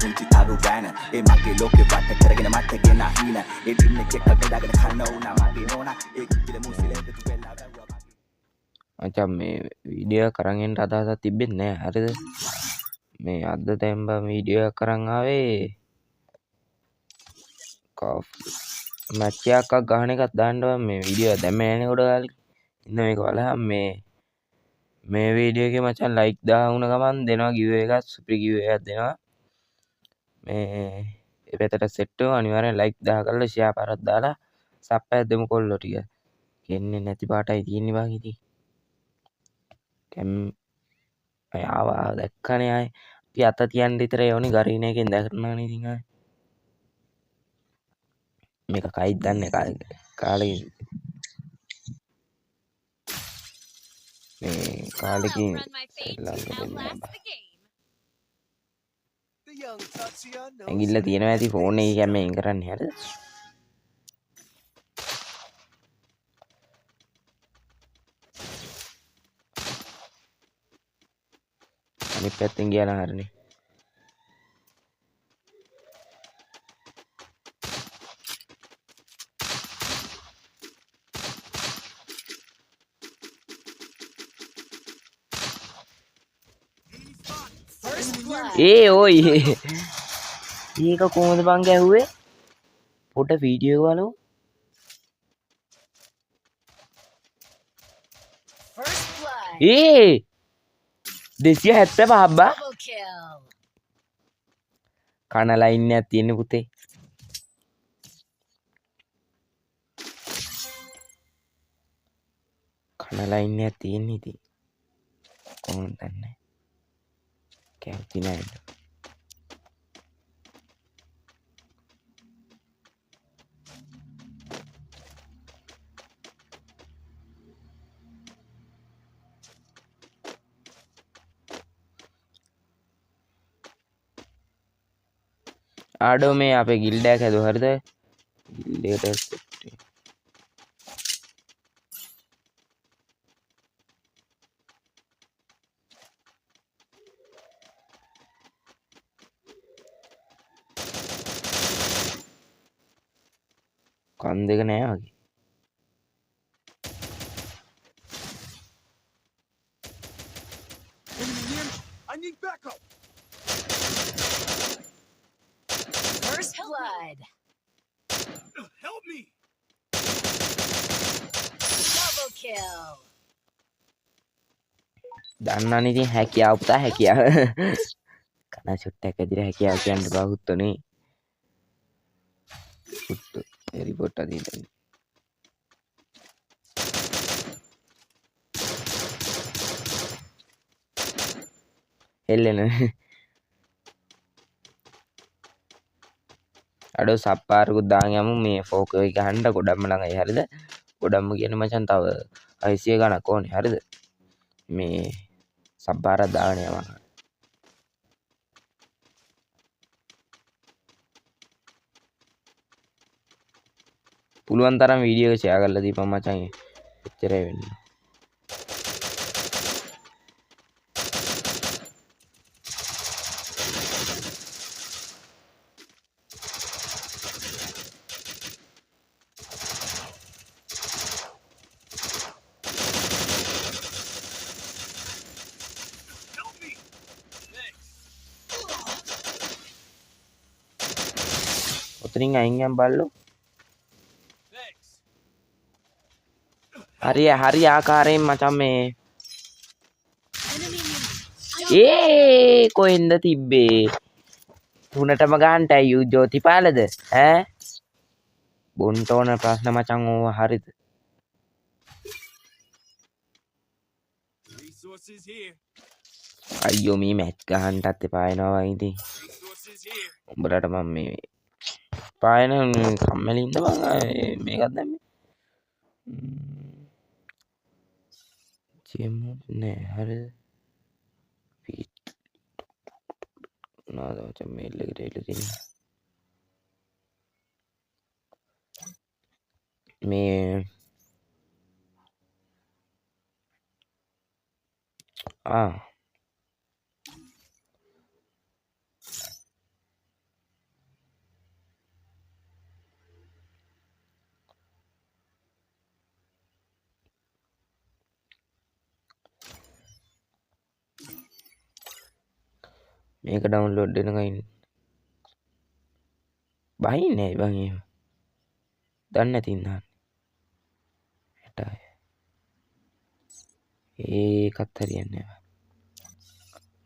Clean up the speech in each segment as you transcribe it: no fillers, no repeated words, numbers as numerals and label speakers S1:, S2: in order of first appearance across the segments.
S1: පුංචි අරු වෑන ඒ මගේ ලෝකෙ වට කරගෙන මට ගෙන හින ඒ දින්න එක බෙදාගෙන කන උනා මගේ නෝනා ඒ කිල මුසිලේ තු වෙලා වැව්වා
S2: මචං මේ වීඩියෝ කරන් එන්න අදහසක් තිබෙන්නේ නැහැ හරිද මේ අද තැම්බ වීඩියෝ කරන් ආවේ මැච් එකක් ගහන එකක් දාන්නවා මේ වීඩියෝ දැම්මේ නැහැ නේ ගොඩ කාලෙක ඉන්න මේක බලහන් මේ වීඩියෝ එකේ මචං ලයික් 1000 වුණ ගමන් දෙනවා ගිව් එකක් සුපිරි ගිව් එකක් දෙනවා මේ ඒ පැත්තට සෙට් වෙනවා අනිවාර්යෙන් ලයික් 1000 කරලා ෂෙයා පාරක් දාලා සබ් එකක් දෙමු කොල්ලෝ ටික කියන්නේ නැති පාටයි තියෙන්නේ බං ඉතින් කැම් ආවා දැක්කනේ ආයේ අපි අත තියන්න විතරේ ඕනි ගරින එකෙන් දැකරනවනේ ඉතින් ආයේ මේක කයිද දන්නේ කාලේ මේ කාලෙකින් ඇඟිල්ල තියෙනවා ඇති ෆෝන් එකේ කැමෙන් කරන්නේ හරිද අනිත් පැත්තෙන් ගියා නම් හරිනේ ඒ ඔයි ඒක කොහොමද බං ගැහුවේ පොඩ වීඩියෝ එක බලමු ඒ 275 හබ්බා කන ලයින් එකක් තියෙන පුතේ කන ලයින් එකක් තියෙන ඉතින් කොහොමද දන්නේ කැමති නෑ ආඩෝ මේ අපේ ගිල්ඩයක් හැදුවා හරිද ගිල්ඩයට කන් දෙක නෑ වගේ
S3: Blood. Help me. Double kill.
S2: දන්නවනේ ඉතින් හැකියාව පුතා හැකියාව කන ෂොට් එක ඇදිලා හැකියාව කියන්න බහුත්තනේ පුත්තු ඒ රිපෝට් අදින්න එල්ලෙන අඩෝ සප්පාරකුත් දාන් යමු මේ ෆෝක එක ගහන්න ගොඩම්ම ළඟයි හරිද ගොඩම්ම කියන්නේ මචං තව 600 ගණක් ඕනේ හරිද මේ සප්පාරක් දාගෙන යමු පුළුවන් තරම් වීඩියෝ එක ෂෙයා කරලා දීපන් මචං එච්චරයි වෙන්නේ ඔතනින් අයින් යම් බල්ලෝ හරි ආකාරයෙන් මචං මේ ඒ කොහෙන්ද තිබ්බේ තුනටම ගහන්නට අයු ජෝතිපාලද ඈ බොන්ට ඕන ප්‍රශ්න මචං ඕවා හරිද අයියෝ මේ මැච් ගහන්නටත් එපා වෙනවා ඉතින් උඹලට මම මේ පායන කම්මැලි ඉන්න බං මේකත් දැම්මේ ජෙමු නෑ හරිද නාද මචං මේල් එකට එල්ල තියෙනවා මේ මේක ඩවුන්ලෝඩ් වෙනකන් ඉන්න. බහින්නේ බං එහෙම. දන්නේ නැති ඉඳන්. ඒකත් හරියන්නේ නැහැ.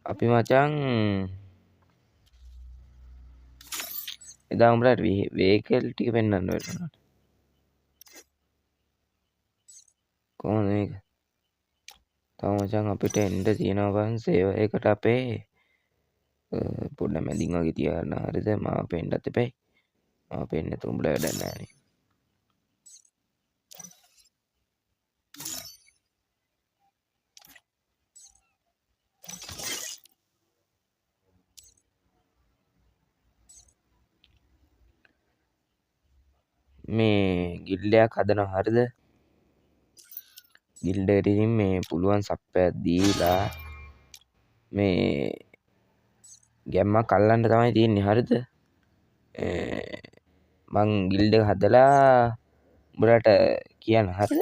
S2: අපි මචං එදා උඹලට වේකල් ටික පෙන්වන්න වෙනවා. කොහොමද මේක? තව මචං අපිට එන්න තියෙනවා බං සේව එකට අපේ පොඩ්ඩ මැදින් වගේ තියන්න. හරිද? මාව පෙන්නත් එපයි. මාව පෙන්න තුඹල වැඩක් නැහැ නේ. මේ ගිල්ඩයක් හදනවා. හරිද? ගිල්ඩයට ඉතින් මේ පුළුවන් සප්පයක් දීලා මේ ගැම්මක් අල්ලන්න තමයි තියෙන්නේ. හරිද? මං ගිල්ඩ හදලා උඹලට කියන්න. හරිද?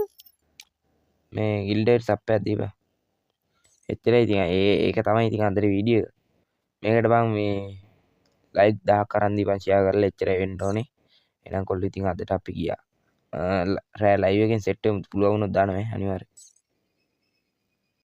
S2: මේ ගිල්ඩයට සප්පයක් දීපන්. එච්චරයි ඉතින්. ඒක තමයි ඉතින් අදට වීඩියෝ එක. මේකට බං මේ ලයික් 1000ක් අරන් දීපන් ෂෙයා කරලා. එච්චරයි වෙන්න ඕනේ. එහෙනම් කොල්ලෝ ඉතින් අදට අපි ගියා. රෑ ලයිව් එකෙන් සෙට් වෙමු. පුළුවන් වුණොත් දානවා අනිවාර්යයෙන්.